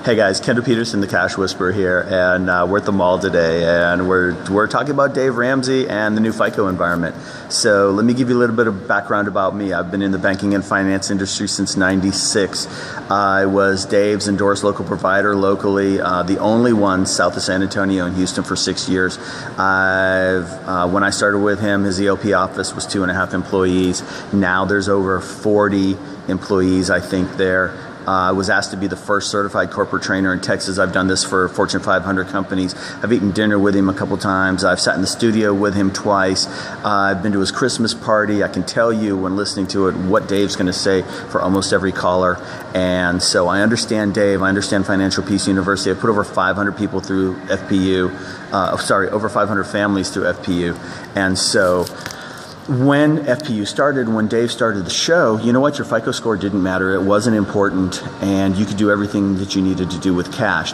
Hey guys, Kendall Peterson, the Cash Whisperer here, and we're at the mall today, and we're talking about Dave Ramsey and the new FICO environment. So let me give you a little bit of background about me. I've been in the banking and finance industry since '96. I was Dave's endorsed local provider locally, the only one south of San Antonio and Houston for 6 years. When I started with him, his EOP office was 2.5 employees. Now there's over 40 employees, I think, there. I was asked to be the first certified corporate trainer in Texas. I've done this for Fortune 500 companies. I've eaten dinner with him a couple times. I've sat in the studio with him twice. I've been to his Christmas party. I can tell you when listening to it what Dave's going to say for almost every caller. And so I understand Dave. I understand Financial Peace University. I put over 500 people through FPU. Over 500 families through FPU. And so when FPU started, when Dave started the show, you know what? Your FICO score didn't matter. It wasn't important, and you could do everything that you needed to do with cash.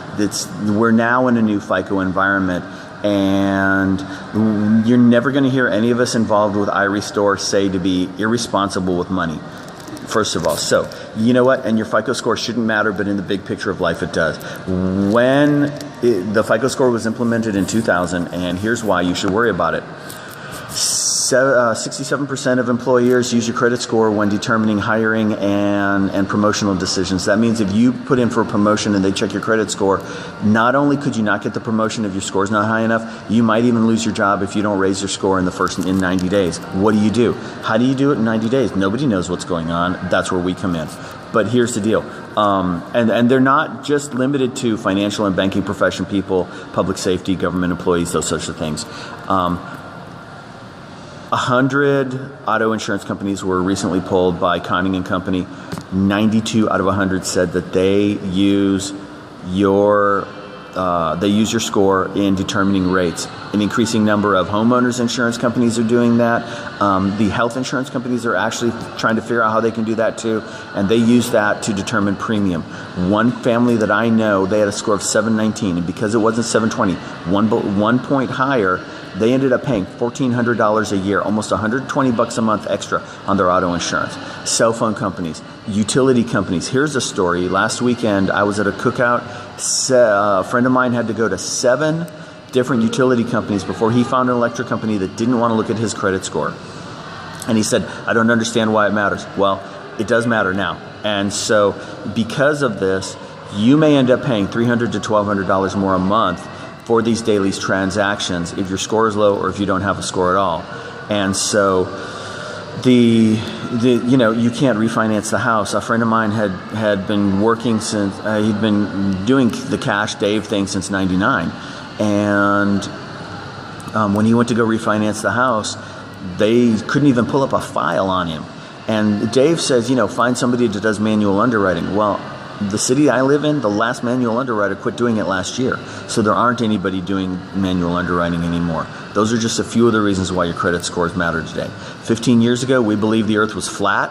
We're now in a new FICO environment, and you're never going to hear any of us involved with iRestore say to be irresponsible with money, first of all. So, you know what? And your FICO score shouldn't matter, but in the big picture of life, it does. The FICO score was implemented in 2000, and here's why you should worry about it. 67% of employers use your credit score when determining hiring and promotional decisions. That means if you put in for a promotion and they check your credit score, not only could you not get the promotion if your score is not high enough, you might even lose your job if you don't raise your score in 90 days. What do? How do you do it in 90 days? Nobody knows what's going on. That's where we come in. But here's the deal. And they're not just limited to financial and banking profession people, public safety, government employees, those sorts of things. 100 auto insurance companies were recently polled by Conning & Company. 92 out of 100 said that they use your score in determining rates. An increasing number of homeowners insurance companies are doing that. The health insurance companies are actually trying to figure out how they can do that too, and they use that to determine premium. One family that I know, they had a score of 719, and because it wasn't 720, one point higher, they ended up paying $1,400 a year, almost $120 a month extra on their auto insurance. Cell phone companies, utility companies. Here's a story. Last weekend, I was at a cookout. A friend of mine had to go to 7 different utility companies before he found an electric company that didn't want to look at his credit score. And he said, I don't understand why it matters. Well, it does matter now. And so because of this, you may end up paying $300 to $1,200 more a month for these daily transactions if your score is low or if you don't have a score at all. And so you can't refinance the house. A friend of mine had been working since he'd been doing the Cash Dave thing since '99, and when he went to go refinance the house, they couldn't even pull up a file on him. And Dave says, find somebody that does manual underwriting. Well, the city I live in, the last manual underwriter quit doing it last year. So there aren't anybody doing manual underwriting anymore. Those are just a few of the reasons why your credit scores matter today. 15 years ago, we believed the earth was flat.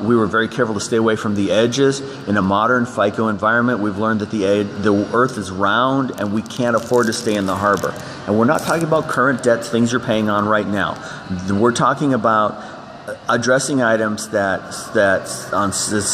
We were very careful to stay away from the edges. In a modern FICO environment, we've learned that the earth is round and we can't afford to stay in the harbor. And we're not talking about current debts, things you're paying on right now. We're talking about addressing items that's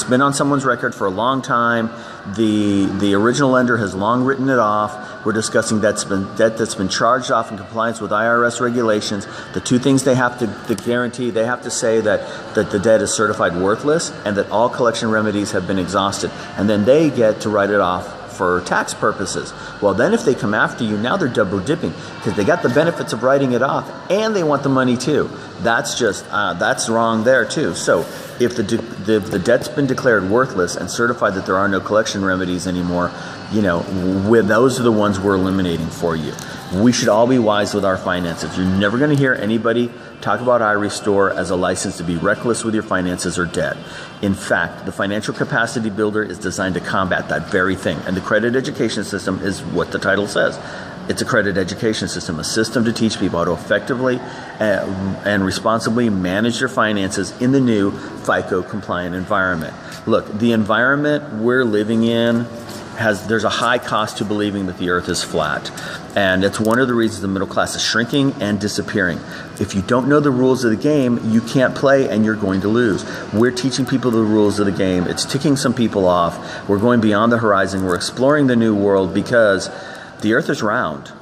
been on someone's record for a long time. The original lender has long written it off. We're discussing debt that's been charged off in compliance with IRS regulations. The two things they have to guarantee, they have to say that the debt is certified worthless and that all collection remedies have been exhausted. And then they get to write it off for tax purposes. Well, then if they come after you, now they're double dipping because they got the benefits of writing it off and they want the money too. That's wrong there too. So if the debt's been declared worthless and certified that there are no collection remedies anymore, those are the ones we're eliminating for you. We should all be wise with our finances. You're never going to hear anybody talk about iRestore as a license to be reckless with your finances or debt. In fact, the Financial Capacity Builder is designed to combat that very thing. And the credit education system is what the title says. It's a credit education system, a system to teach people how to effectively and responsibly manage their finances in the new FICO compliant environment. Look, the environment we're living in there's a high cost to believing that the earth is flat. And it's one of the reasons the middle class is shrinking and disappearing. If you don't know the rules of the game, you can't play and you're going to lose. We're teaching people the rules of the game. It's ticking some people off. We're going beyond the horizon. We're exploring the new world because the earth is round.